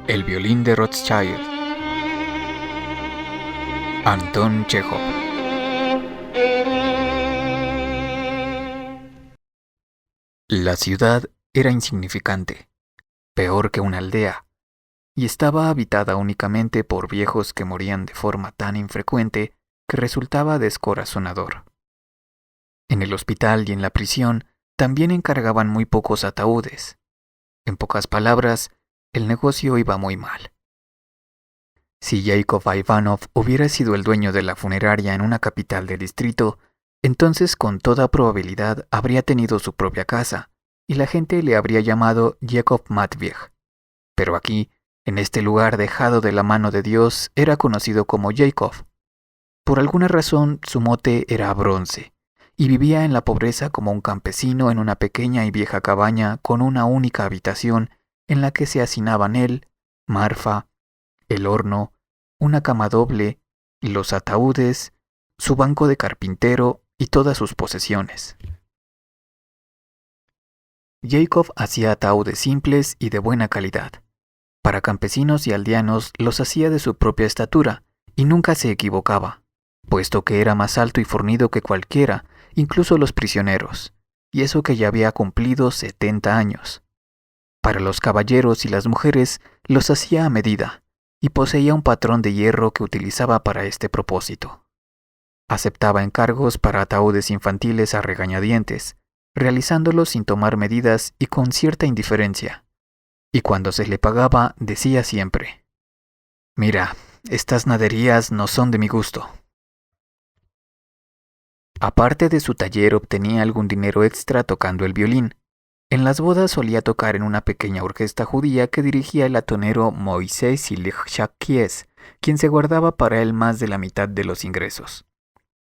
El violín de Rothschild. Anton Chejov. La ciudad era insignificante, peor que una aldea, y estaba habitada únicamente por viejos que morían de forma tan infrecuente que resultaba descorazonador. En el hospital y en la prisión también encargaban muy pocos ataúdes. En pocas palabras, el negocio iba muy mal. Si Yakov Ivanov hubiera sido el dueño de la funeraria en una capital de distrito, entonces con toda probabilidad habría tenido su propia casa, y la gente le habría llamado Yakov Matvej. Pero aquí, en este lugar dejado de la mano de Dios, era conocido como Yakov. Por alguna razón, su mote era Bronce, y vivía en la pobreza como un campesino en una pequeña y vieja cabaña con una única habitación en la que se hacinaban él, Marfa, el horno, una cama doble, los ataúdes, su banco de carpintero y todas sus posesiones. Yakov hacía ataúdes simples y de buena calidad. Para campesinos y aldeanos los hacía de su propia estatura y nunca se equivocaba, puesto que era más alto y fornido que cualquiera, incluso los prisioneros, y eso que ya había cumplido 70 años. Para los caballeros y las mujeres los hacía a medida, y poseía un patrón de hierro que utilizaba para este propósito. Aceptaba encargos para ataúdes infantiles a regañadientes, realizándolos sin tomar medidas y con cierta indiferencia. Y cuando se le pagaba, decía siempre: «Mira, estas naderías no son de mi gusto». Aparte de su taller obtenía algún dinero extra tocando el violín. En las bodas solía tocar en una pequeña orquesta judía que dirigía el atonero Moisés Shakkies, quien se guardaba para él más de la mitad de los ingresos.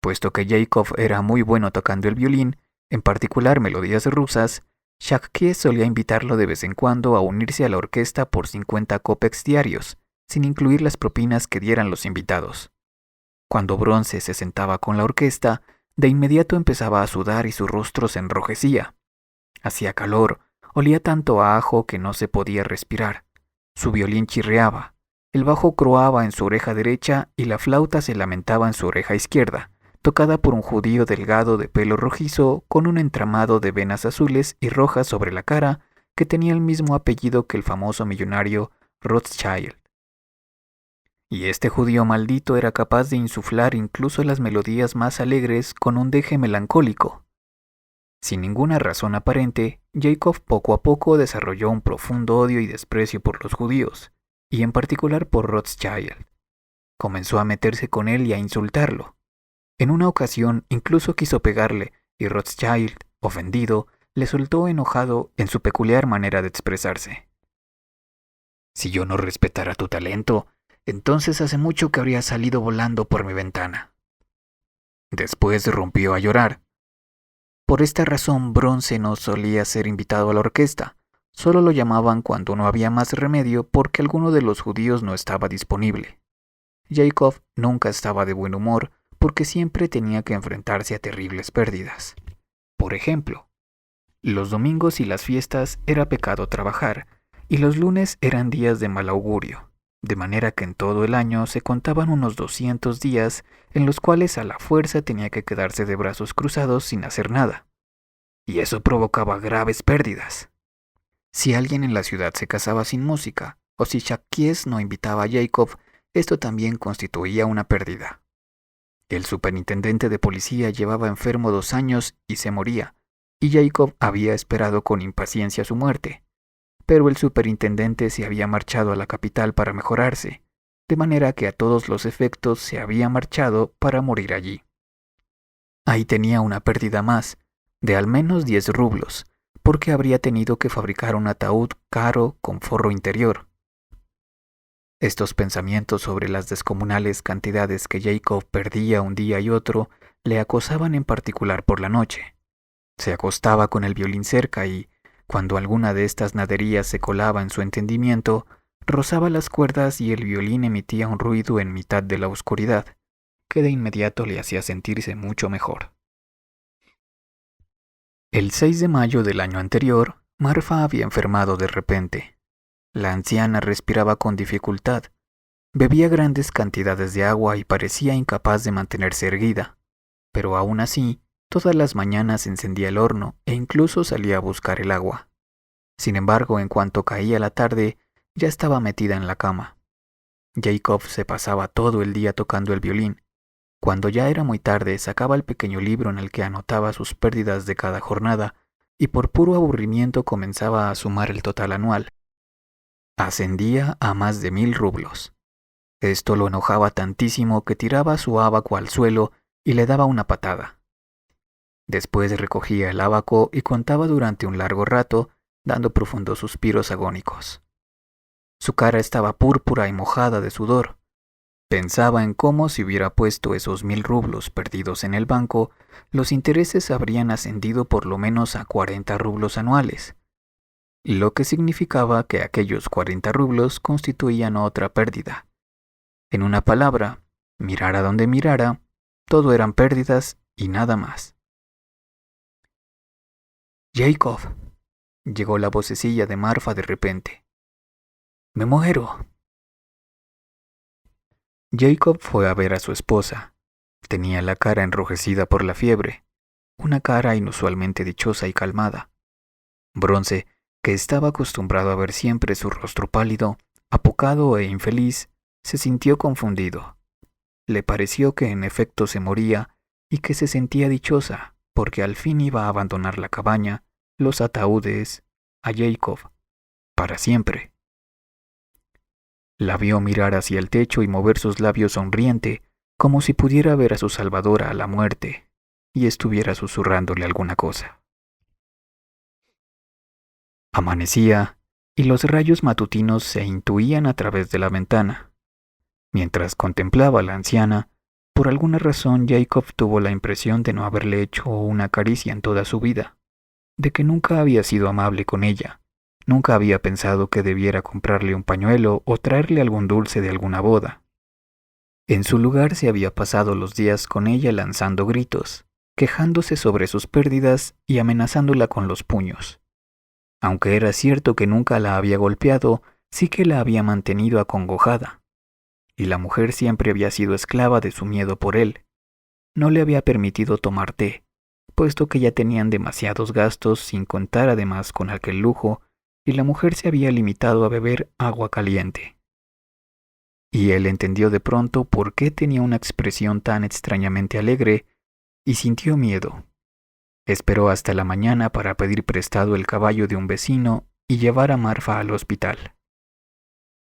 Puesto que Yakov era muy bueno tocando el violín, en particular melodías rusas, Shakkies solía invitarlo de vez en cuando a unirse a la orquesta por 50 kopecks diarios, sin incluir las propinas que dieran los invitados. Cuando Bronce se sentaba con la orquesta, de inmediato empezaba a sudar y su rostro se enrojecía. Hacía calor, olía tanto a ajo que no se podía respirar. Su violín chirriaba, el bajo croaba en su oreja derecha y la flauta se lamentaba en su oreja izquierda, tocada por un judío delgado de pelo rojizo con un entramado de venas azules y rojas sobre la cara que tenía el mismo apellido que el famoso millonario Rothschild. Y este judío maldito era capaz de insuflar incluso las melodías más alegres con un deje melancólico. Sin ninguna razón aparente, Yakov poco a poco desarrolló un profundo odio y desprecio por los judíos, y en particular por Rothschild. Comenzó a meterse con él y a insultarlo. En una ocasión incluso quiso pegarle, y Rothschild, ofendido, le soltó enojado en su peculiar manera de expresarse: «Si yo no respetara tu talento, entonces hace mucho que habría salido volando por mi ventana». Después rompió a llorar. Por esta razón, Bronce no solía ser invitado a la orquesta, solo lo llamaban cuando no había más remedio porque alguno de los judíos no estaba disponible. Yakov nunca estaba de buen humor porque siempre tenía que enfrentarse a terribles pérdidas. Por ejemplo, los domingos y las fiestas era pecado trabajar, y los lunes eran días de mal augurio, de manera que en todo el año se contaban unos 200 días en los cuales a la fuerza tenía que quedarse de brazos cruzados sin hacer nada. Y eso provocaba graves pérdidas. Si alguien en la ciudad se casaba sin música, o si Shakkies no invitaba a Yakov, esto también constituía una pérdida. El superintendente de policía llevaba enfermo 2 años y se moría, y Yakov había esperado con impaciencia su muerte. Pero el superintendente se había marchado a la capital para mejorarse, de manera que a todos los efectos se había marchado para morir allí. Ahí tenía una pérdida más, de al menos 10 rublos, porque habría tenido que fabricar un ataúd caro con forro interior. Estos pensamientos sobre las descomunales cantidades que Yakov perdía un día y otro le acosaban en particular por la noche. Se acostaba con el violín cerca y, cuando alguna de estas naderías se colaba en su entendimiento, rozaba las cuerdas y el violín emitía un ruido en mitad de la oscuridad, que de inmediato le hacía sentirse mucho mejor. El 6 de mayo del año anterior, Marfa había enfermado de repente. La anciana respiraba con dificultad, bebía grandes cantidades de agua y parecía incapaz de mantenerse erguida, pero aún así, todas las mañanas encendía el horno e incluso salía a buscar el agua. Sin embargo, en cuanto caía la tarde, ya estaba metida en la cama. Jacob se pasaba todo el día tocando el violín. Cuando ya era muy tarde, sacaba el pequeño libro en el que anotaba sus pérdidas de cada jornada y por puro aburrimiento comenzaba a sumar el total anual. Ascendía a más de 1000 rublos. Esto lo enojaba tantísimo que tiraba su ábaco al suelo y le daba una patada. Después recogía el ábaco y contaba durante un largo rato, dando profundos suspiros agónicos. Su cara estaba púrpura y mojada de sudor. Pensaba en cómo si hubiera puesto esos 1000 rublos perdidos en el banco, los intereses habrían ascendido por lo menos a 40 rublos anuales, lo que significaba que aquellos 40 rublos constituían otra pérdida. En una palabra, mirara donde mirara, todo eran pérdidas y nada más. Jacob, llegó la vocecilla de Marfa de repente. Me muero. Jacob fue a ver a su esposa. Tenía la cara enrojecida por la fiebre, una cara inusualmente dichosa y calmada. Bronce, que estaba acostumbrado a ver siempre su rostro pálido, apocado e infeliz, se sintió confundido. Le pareció que en efecto se moría y que se sentía dichosa porque al fin iba a abandonar la cabaña, los ataúdes, a Jacob, para siempre. La vio mirar hacia el techo y mover sus labios sonriente, como si pudiera ver a su salvadora a la muerte y estuviera susurrándole alguna cosa. Amanecía y los rayos matutinos se intuían a través de la ventana. Mientras contemplaba a la anciana, por alguna razón Jacob tuvo la impresión de no haberle hecho una caricia en toda su vida, de que nunca había sido amable con ella, nunca había pensado que debiera comprarle un pañuelo o traerle algún dulce de alguna boda. En su lugar se había pasado los días con ella lanzando gritos, quejándose sobre sus pérdidas y amenazándola con los puños. Aunque era cierto que nunca la había golpeado, sí que la había mantenido acongojada. Y la mujer siempre había sido esclava de su miedo por él. No le había permitido tomar té, puesto que ya tenían demasiados gastos sin contar además con aquel lujo, y la mujer se había limitado a beber agua caliente. Y él entendió de pronto por qué tenía una expresión tan extrañamente alegre, y sintió miedo. Esperó hasta la mañana para pedir prestado el caballo de un vecino y llevar a Marfa al hospital.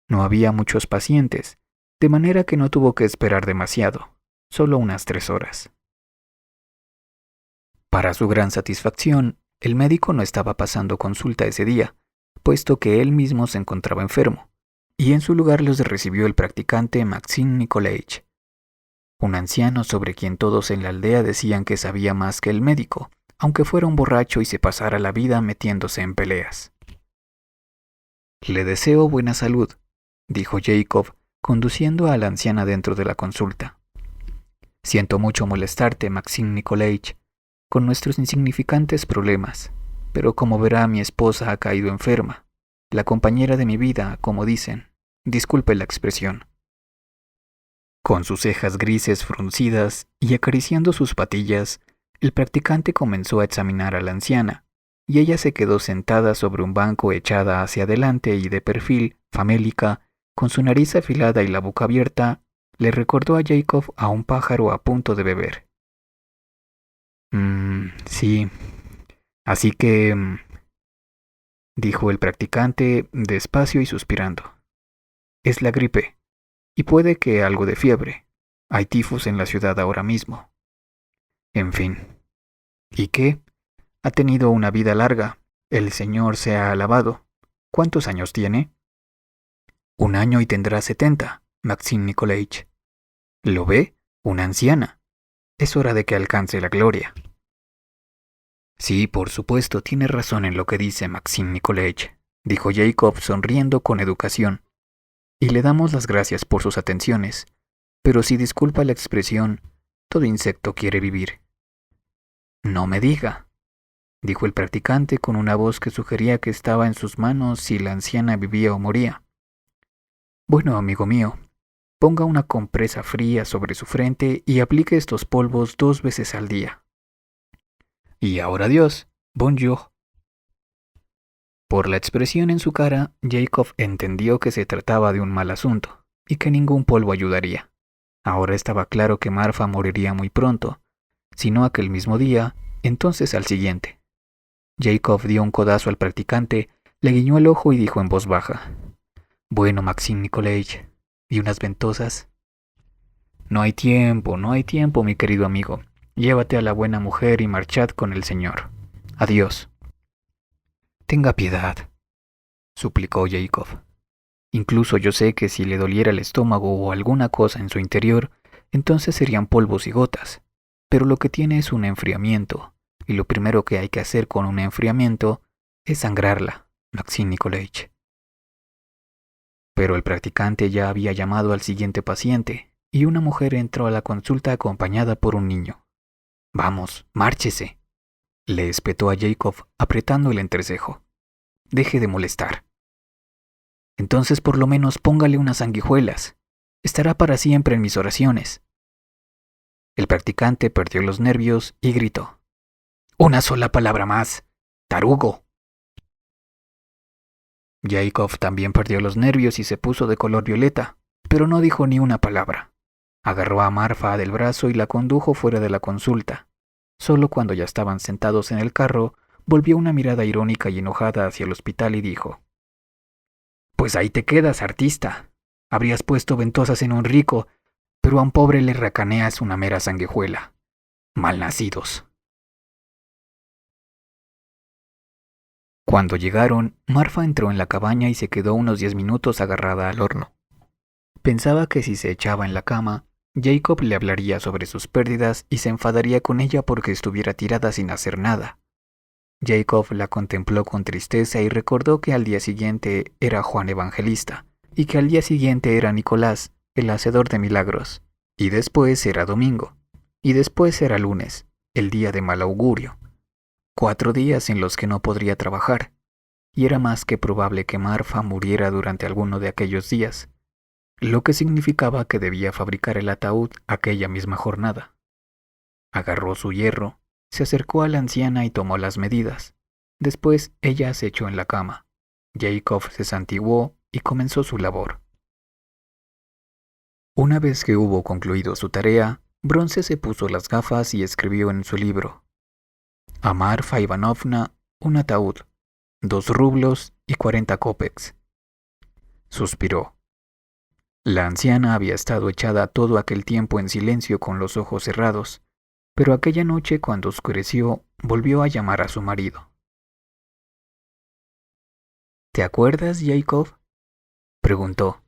No había muchos pacientes, de manera que no tuvo que esperar demasiado, solo unas 3 horas. Para su gran satisfacción, el médico no estaba pasando consulta ese día, puesto que él mismo se encontraba enfermo, y en su lugar los recibió el practicante Maxim Nikolaich, un anciano sobre quien todos en la aldea decían que sabía más que el médico, aunque fuera un borracho y se pasara la vida metiéndose en peleas. Le deseo buena salud, dijo Jacob, conduciendo a la anciana dentro de la consulta. Siento mucho molestarte, Maxim Nikolaich, con nuestros insignificantes problemas, pero como verá mi esposa ha caído enferma, la compañera de mi vida, como dicen, disculpe la expresión. Con sus cejas grises fruncidas y acariciando sus patillas, el practicante comenzó a examinar a la anciana, y ella se quedó sentada sobre un banco echada hacia adelante y de perfil, famélica, con su nariz afilada y la boca abierta, le recordó a Jacob a un pájaro a punto de beber. Sí. Así que, dijo el practicante despacio y suspirando. Es la gripe, y puede que algo de fiebre. Hay tifus en la ciudad ahora mismo. En fin. ¿Y qué? Ha tenido una vida larga. El Señor sea alabado. ¿Cuántos años tiene? 1 año y tendrá 70, Maxim Nikolaich. ¿Lo ve? Una anciana. Es hora de que alcance la gloria. Sí, por supuesto, tiene razón en lo que dice Maxim Nikolaich, dijo Jacob sonriendo con educación. Y le damos las gracias por sus atenciones, pero si disculpa la expresión, todo insecto quiere vivir. No me diga. dijo el practicante con una voz que sugería que estaba en sus manos si la anciana vivía o moría. Bueno, amigo mío, ponga una compresa fría sobre su frente y aplique estos polvos 2 veces al día. Y ahora adiós, bonjour. Por la expresión en su cara, Jacob entendió que se trataba de un mal asunto y que ningún polvo ayudaría. Ahora estaba claro que Marfa moriría muy pronto, si no aquel mismo día, entonces al siguiente. Jacob dio un codazo al practicante, le guiñó el ojo y dijo en voz baja: Bueno, Maxim Nikolaich, ¿y unas ventosas? No hay tiempo, mi querido amigo. Llévate a la buena mujer y marchad con el Señor. Adiós. Tenga piedad, suplicó Jacob. Incluso yo sé que si le doliera el estómago o alguna cosa en su interior, entonces serían polvos y gotas. Pero lo que tiene es un enfriamiento, y lo primero que hay que hacer con un enfriamiento es sangrarla, Maxim Nikolaich. Pero el practicante ya había llamado al siguiente paciente, y una mujer entró a la consulta acompañada por un niño. Vamos, márchese, le espetó a Jacob apretando el entrecejo. Deje de molestar. Entonces por lo menos póngale unas sanguijuelas. Estará para siempre en mis oraciones. El practicante perdió los nervios y gritó: Una sola palabra más, tarugo. Jacob también perdió los nervios y se puso de color violeta, pero no dijo ni una palabra. Agarró a Marfa del brazo y la condujo fuera de la consulta. Solo cuando ya estaban sentados en el carro, volvió una mirada irónica y enojada hacia el hospital y dijo: Pues ahí te quedas, artista. Habrías puesto ventosas en un rico, pero a un pobre le racaneas una mera sanguijuela. Malnacidos. Cuando llegaron, Marfa entró en la cabaña y se quedó unos 10 minutos agarrada al horno. Pensaba que si se echaba en la cama, Jacob le hablaría sobre sus pérdidas y se enfadaría con ella porque estuviera tirada sin hacer nada. Jacob la contempló con tristeza y recordó que al día siguiente era Juan Evangelista, y que al día siguiente era Nicolás, el hacedor de milagros, y después era domingo, y después era lunes, el día de mal augurio. 4 días en los que no podría trabajar, y era más que probable que Marfa muriera durante alguno de aquellos días, lo que significaba que debía fabricar el ataúd aquella misma jornada. Agarró su hierro, se acercó a la anciana y tomó las medidas. Después ella se echó en la cama. Jacob se santiguó y comenzó su labor. Una vez que hubo concluido su tarea, Bronce se puso las gafas y escribió en su libro: A Marfa Ivanovna, un ataúd, 2 rublos y 40 kopecks. Suspiró. La anciana había estado echada todo aquel tiempo en silencio con los ojos cerrados, pero aquella noche cuando oscureció volvió a llamar a su marido. ¿Te acuerdas, Jacob?, preguntó,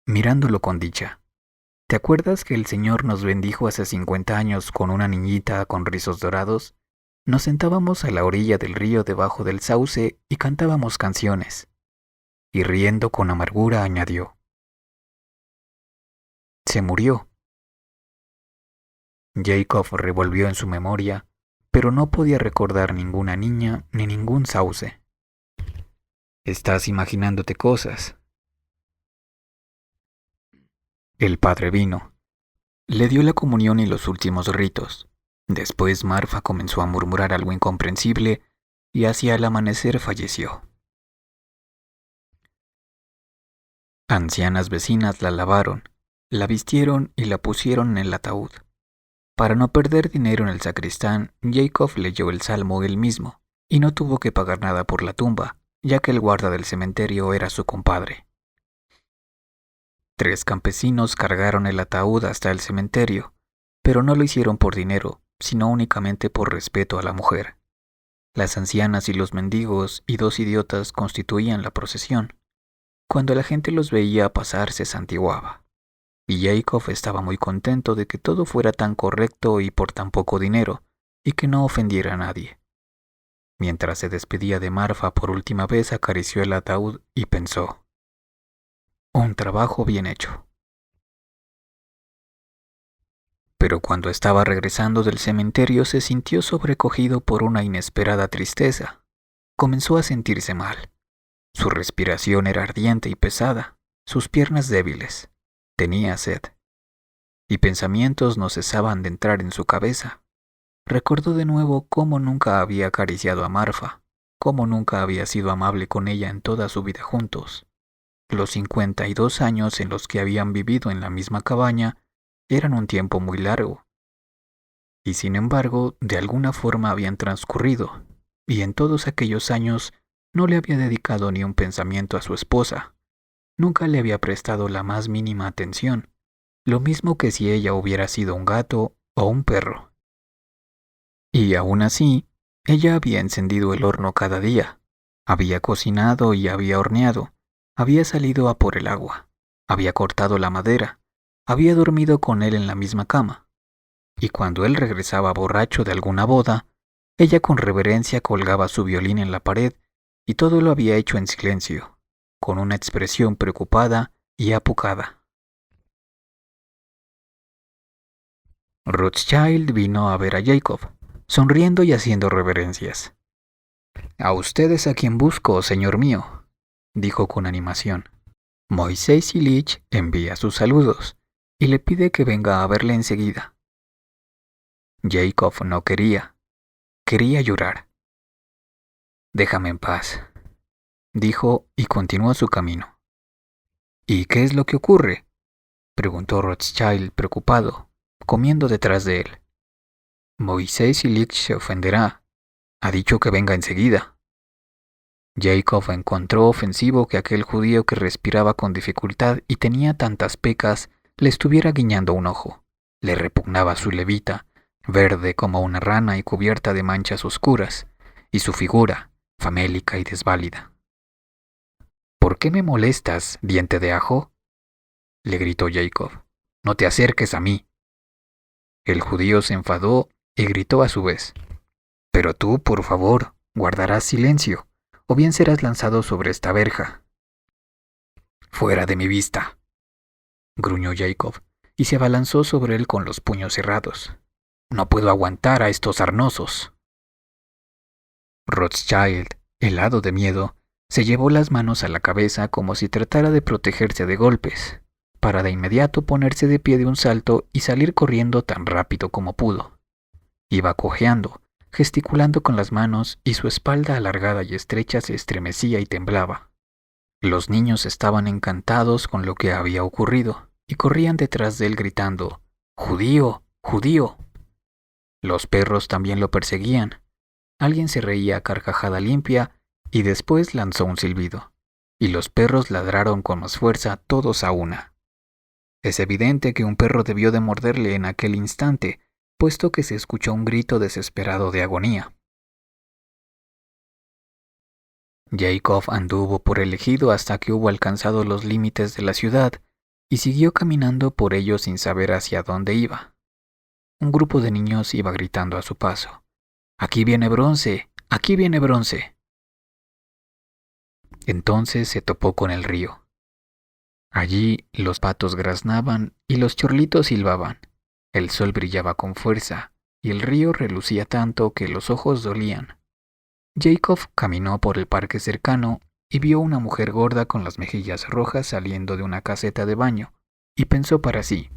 mirándolo con dicha. ¿Te acuerdas que el Señor nos bendijo hace 50 años con una niñita con rizos dorados? Nos sentábamos a la orilla del río debajo del sauce y cantábamos canciones. Y riendo con amargura añadió: Se murió. Jacob revolvió en su memoria, pero no podía recordar ninguna niña ni ningún sauce. Estás imaginándote cosas. El padre vino. Le dio la comunión y los últimos ritos. Después Marfa comenzó a murmurar algo incomprensible y hacia el amanecer falleció. Ancianas vecinas la lavaron, la vistieron y la pusieron en el ataúd. Para no perder dinero en el sacristán, Jacob leyó el salmo él mismo, y no tuvo que pagar nada por la tumba, ya que el guarda del cementerio era su compadre. 3 campesinos cargaron el ataúd hasta el cementerio, pero no lo hicieron por dinero, sino únicamente por respeto a la mujer. Las ancianas y los mendigos y 2 idiotas constituían la procesión. Cuando la gente los veía pasar se santiguaba. Y Jacob estaba muy contento de que todo fuera tan correcto y por tan poco dinero, y que no ofendiera a nadie. Mientras se despedía de Marfa por última vez, acarició el ataúd y pensó: un trabajo bien hecho. Pero cuando estaba regresando del cementerio se sintió sobrecogido por una inesperada tristeza. Comenzó a sentirse mal. Su respiración era ardiente y pesada, sus piernas débiles. Tenía sed. Y pensamientos no cesaban de entrar en su cabeza. Recordó de nuevo cómo nunca había acariciado a Marfa, cómo nunca había sido amable con ella en toda su vida juntos. Los 52 años en los que habían vivido en la misma cabaña eran un tiempo muy largo. Y sin embargo, de alguna forma habían transcurrido, y en todos aquellos años no le había dedicado ni un pensamiento a su esposa. Nunca le había prestado la más mínima atención, lo mismo que si ella hubiera sido un gato o un perro. Y aún así, ella había encendido el horno cada día, había cocinado y había horneado, había salido a por el agua, había cortado la madera, había dormido con él en la misma cama. Y cuando él regresaba borracho de alguna boda, ella con reverencia colgaba su violín en la pared y todo lo había hecho en silencio, con una expresión preocupada y apucada. Rothschild vino a ver a Jacob, sonriendo y haciendo reverencias. «A usted es a quien busco, señor mío», dijo con animación. «Moisés Ilich envía sus saludos y le pide que venga a verle enseguida». Jacob no quería llorar. «Déjame en paz», dijo y continuó su camino. «¿Y qué es lo que ocurre?», preguntó Rothschild preocupado, comiendo detrás de él. «Moisés Ilich se ofenderá. Ha dicho que venga enseguida». Jacob encontró ofensivo que aquel judío que respiraba con dificultad y tenía tantas pecas le estuviera guiñando un ojo. Le repugnaba su levita, verde como una rana y cubierta de manchas oscuras, y su figura, famélica y desválida. «¿Por qué me molestas, diente de ajo?», le gritó Jacob. «No te acerques a mí». El judío se enfadó y gritó a su vez. «Pero tú, por favor, guardarás silencio, o bien serás lanzado sobre esta verja». «Fuera de mi vista», gruñó Jacob, y se abalanzó sobre él con los puños cerrados. «No puedo aguantar a estos sarnosos». Rothschild, helado de miedo, se llevó las manos a la cabeza como si tratara de protegerse de golpes, para de inmediato ponerse de pie de un salto y salir corriendo tan rápido como pudo. Iba cojeando, gesticulando con las manos y su espalda alargada y estrecha se estremecía y temblaba. Los niños estaban encantados con lo que había ocurrido y corrían detrás de él gritando: «¡Judío! ¡Judío!». Los perros también lo perseguían. Alguien se reía a carcajada limpia y después lanzó un silbido, y los perros ladraron con más fuerza todos a una. Es evidente que un perro debió de morderle en aquel instante, puesto que se escuchó un grito desesperado de agonía. Jacob anduvo por el ejido hasta que hubo alcanzado los límites de la ciudad y siguió caminando por ellos sin saber hacia dónde iba. Un grupo de niños iba gritando a su paso: «¡Aquí viene Bronce! ¡Aquí viene Bronce!». Entonces se topó con el río. Allí los patos graznaban y los chorlitos silbaban. El sol brillaba con fuerza y el río relucía tanto que los ojos dolían. Jacob caminó por el parque cercano y vio una mujer gorda con las mejillas rojas saliendo de una caseta de baño, y pensó para sí: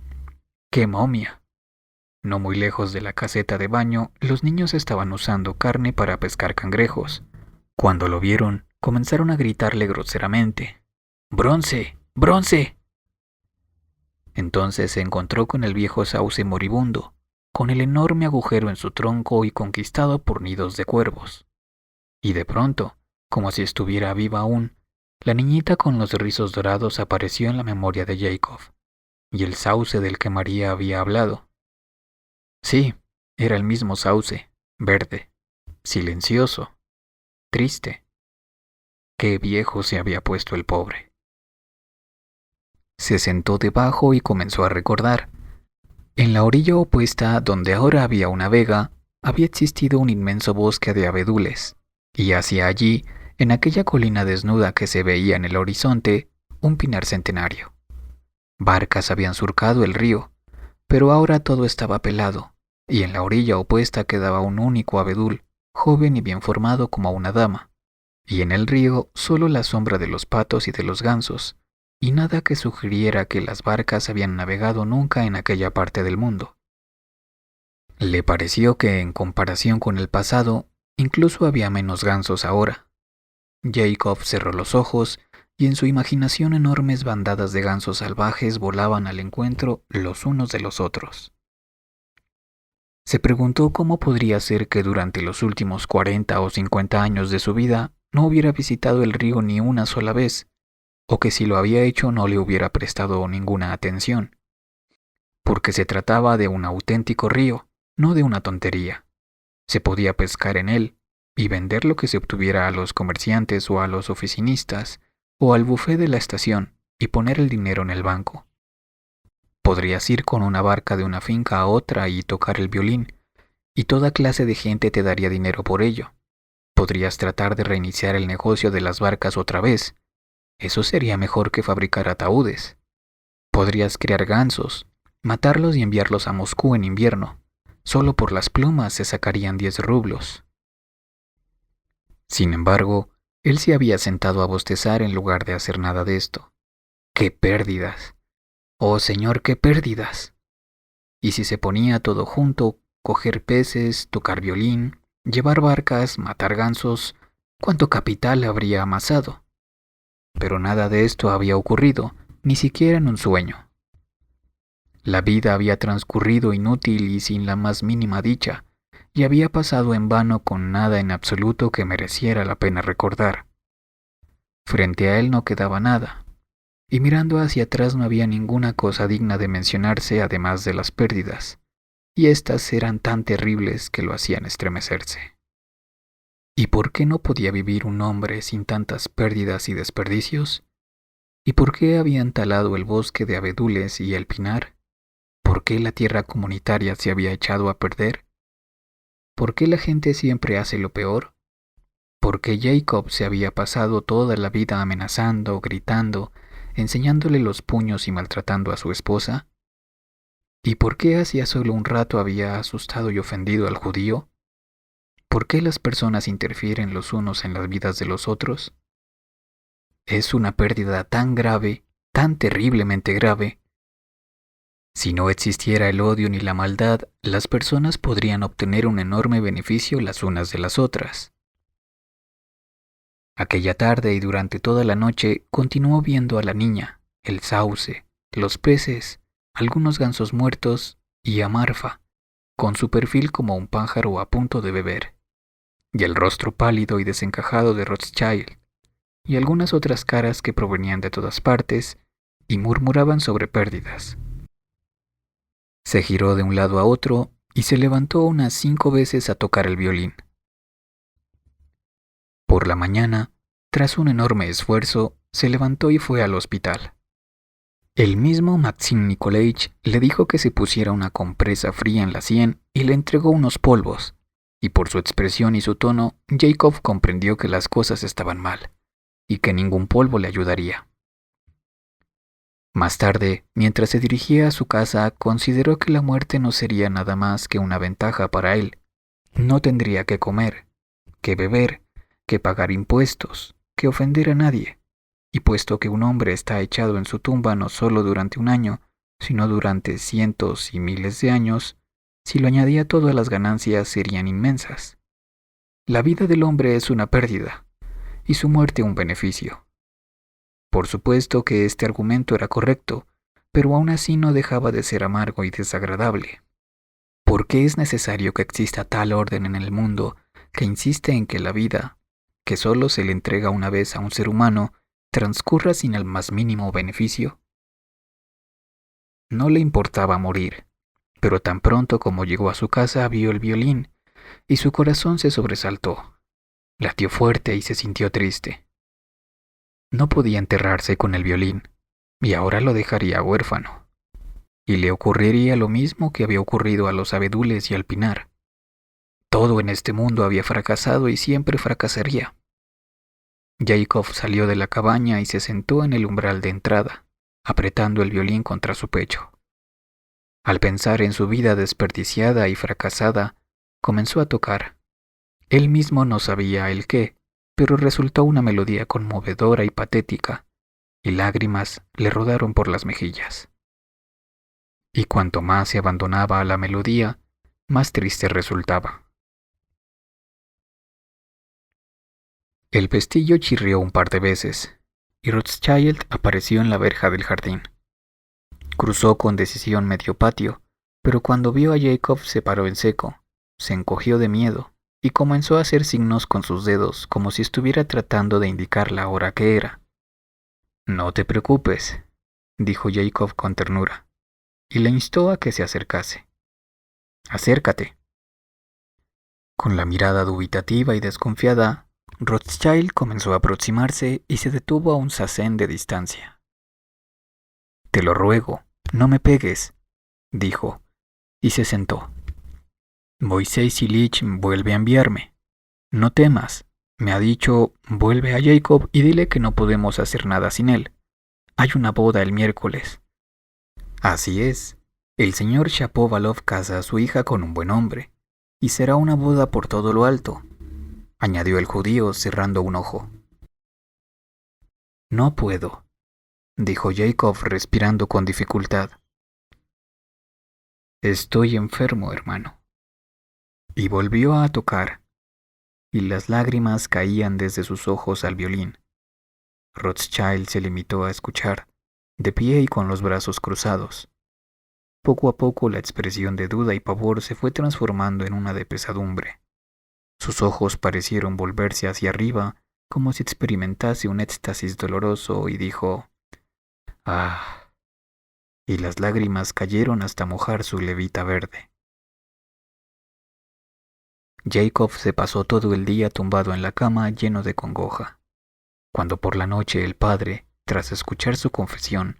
«¡Qué momia!». No muy lejos de la caseta de baño, los niños estaban usando carne para pescar cangrejos. Cuando lo vieron, comenzaron a gritarle groseramente: «¡Bronce! ¡Bronce!». Entonces se encontró con el viejo sauce moribundo, con el enorme agujero en su tronco y conquistado por nidos de cuervos. Y de pronto, como si estuviera viva aún, la niñita con los rizos dorados apareció en la memoria de Jacob, y el sauce del que María había hablado. Sí, era el mismo sauce, verde, silencioso, triste. Qué viejo se había puesto el pobre. Se sentó debajo y comenzó a recordar. En la orilla opuesta, donde ahora había una vega, había existido un inmenso bosque de abedules, y hacia allí, en aquella colina desnuda que se veía en el horizonte, un pinar centenario. Barcas habían surcado el río, pero ahora todo estaba pelado, y en la orilla opuesta quedaba un único abedul, joven y bien formado como una dama, y en el río solo la sombra de los patos y de los gansos, y nada que sugiriera que las barcas habían navegado nunca en aquella parte del mundo. Le pareció que, en comparación con el pasado, incluso había menos gansos ahora. Jacob cerró los ojos y en su imaginación enormes bandadas de gansos salvajes volaban al encuentro los unos de los otros. Se preguntó cómo podría ser que durante los últimos 40 o 50 años de su vida no hubiera visitado el río ni una sola vez, o que si lo había hecho no le hubiera prestado ninguna atención, porque se trataba de un auténtico río, no de una tontería. Se podía pescar en él y vender lo que se obtuviera a los comerciantes o a los oficinistas o al bufé de la estación y poner el dinero en el banco. Podrías ir con una barca de una finca a otra y tocar el violín, y toda clase de gente te daría dinero por ello. Podrías tratar de reiniciar el negocio de las barcas otra vez. Eso sería mejor que fabricar ataúdes. Podrías criar gansos, matarlos y enviarlos a Moscú en invierno. Solo por las plumas se sacarían 10 rublos. Sin embargo, él se había sentado a bostezar en lugar de hacer nada de esto. ¡Qué pérdidas! ¡Oh, señor, qué pérdidas! Y si se ponía todo junto, coger peces, tocar violín, llevar barcas, matar gansos, ¿cuánto capital habría amasado? Pero nada de esto había ocurrido, ni siquiera en un sueño. La vida había transcurrido inútil y sin la más mínima dicha, y había pasado en vano con nada en absoluto que mereciera la pena recordar. Frente a él no quedaba nada, y mirando hacia atrás no había ninguna cosa digna de mencionarse además de las pérdidas, y éstas eran tan terribles que lo hacían estremecerse. ¿Y por qué no podía vivir un hombre sin tantas pérdidas y desperdicios? ¿Y por qué habían talado el bosque de abedules y el pinar? ¿Por qué la tierra comunitaria se había echado a perder? ¿Por qué la gente siempre hace lo peor? ¿Por qué Jacob se había pasado toda la vida amenazando, gritando, enseñándole los puños y maltratando a su esposa? ¿Y por qué hacía solo un rato había asustado y ofendido al judío? ¿Por qué las personas interfieren los unos en las vidas de los otros? Es una pérdida tan grave, tan terriblemente grave. Si no existiera el odio ni la maldad, las personas podrían obtener un enorme beneficio las unas de las otras. Aquella tarde y durante toda la noche continuó viendo a la niña, el sauce, los peces, algunos gansos muertos y a Marfa, con su perfil como un pájaro a punto de beber, y el rostro pálido y desencajado de Rothschild, y algunas otras caras que provenían de todas partes y murmuraban sobre pérdidas. Se giró de un lado a otro y se levantó unas 5 veces a tocar el violín. Por la mañana, tras un enorme esfuerzo, se levantó y fue al hospital. El mismo Maxim Nikolaich le dijo que se pusiera una compresa fría en la sien y le entregó unos polvos, y por su expresión y su tono, Jacob comprendió que las cosas estaban mal, y que ningún polvo le ayudaría. Más tarde, mientras se dirigía a su casa, consideró que la muerte no sería nada más que una ventaja para él. No tendría que comer, que beber, que pagar impuestos, que ofender a nadie. Y puesto que un hombre está echado en su tumba no solo durante un año, sino durante cientos y miles de años, si lo añadía todo, las ganancias serían inmensas. La vida del hombre es una pérdida, y su muerte un beneficio. Por supuesto que este argumento era correcto, pero aún así no dejaba de ser amargo y desagradable. ¿Por qué es necesario que exista tal orden en el mundo que insiste en que la vida, que solo se le entrega una vez a un ser humano, transcurra sin el más mínimo beneficio? No le importaba morir, pero tan pronto como llegó a su casa vio el violín y su corazón se sobresaltó. Latió fuerte y se sintió triste. No podía enterrarse con el violín, y ahora lo dejaría huérfano. Y le ocurriría lo mismo que había ocurrido a los abedules y al pinar. Todo en este mundo había fracasado y siempre fracasaría. Jacob salió de la cabaña y se sentó en el umbral de entrada, apretando el violín contra su pecho. Al pensar en su vida desperdiciada y fracasada, comenzó a tocar. Él mismo no sabía el qué, pero resultó una melodía conmovedora y patética, y lágrimas le rodaron por las mejillas. Y cuanto más se abandonaba a la melodía, más triste resultaba. El pestillo chirrió un par de veces, y Rothschild apareció en la verja del jardín. Cruzó con decisión medio patio, pero cuando vio a Jacob se paró en seco, se encogió de miedo y comenzó a hacer signos con sus dedos como si estuviera tratando de indicar la hora que era. No te preocupes, dijo Jacob con ternura, y le instó a que se acercase. Acércate. Con la mirada dubitativa y desconfiada, Rothschild comenzó a aproximarse y se detuvo a un sacén de distancia. Te lo ruego, no me pegues, dijo, y se sentó. Moisés Ilich vuelve a enviarme. No temas, me ha dicho, vuelve a Jacob y dile que no podemos hacer nada sin él. Hay una boda el miércoles. Así es, el señor Shapovalov casa a su hija con un buen hombre, y será una boda por todo lo alto, añadió el judío cerrando un ojo. No puedo, dijo Jacob respirando con dificultad. Estoy enfermo, hermano. Y volvió a tocar, y las lágrimas caían desde sus ojos al violín. Rothschild se limitó a escuchar, de pie y con los brazos cruzados. Poco a poco la expresión de duda y pavor se fue transformando en una de pesadumbre. Sus ojos parecieron volverse hacia arriba, como si experimentase un éxtasis doloroso, y dijo, «Ah», y las lágrimas cayeron hasta mojar su levita verde. Jacob se pasó todo el día tumbado en la cama lleno de congoja. Cuando por la noche el padre, tras escuchar su confesión,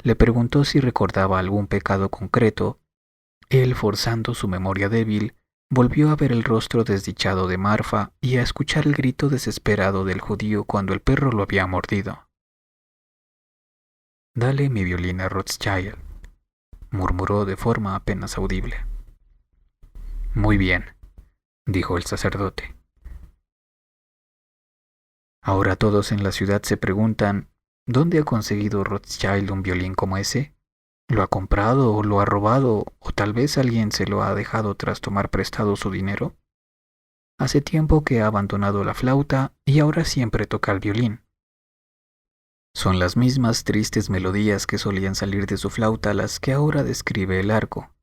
le preguntó si recordaba algún pecado concreto, él, forzando su memoria débil, volvió a ver el rostro desdichado de Marfa y a escuchar el grito desesperado del judío cuando el perro lo había mordido. «Dale mi violín a Rothschild», murmuró de forma apenas audible. «Muy bien», dijo el sacerdote. Ahora todos en la ciudad se preguntan, ¿dónde ha conseguido Rothschild un violín como ese? ¿Lo ha comprado o lo ha robado o tal vez alguien se lo ha dejado tras tomar prestado su dinero? Hace tiempo que ha abandonado la flauta y ahora siempre toca el violín. Son las mismas tristes melodías que solían salir de su flauta las que ahora describe el arco.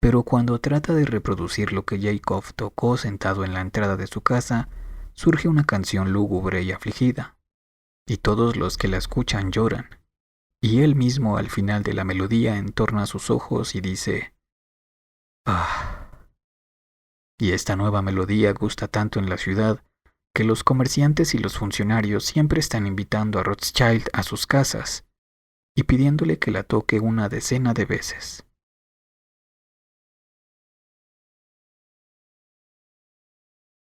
Pero cuando trata de reproducir lo que Jacob tocó sentado en la entrada de su casa, surge una canción lúgubre y afligida, y todos los que la escuchan lloran, y él mismo al final de la melodía entorna sus ojos y dice, «Ah». Y esta nueva melodía gusta tanto en la ciudad que los comerciantes y los funcionarios siempre están invitando a Rothschild a sus casas y pidiéndole que la toque una decena de veces.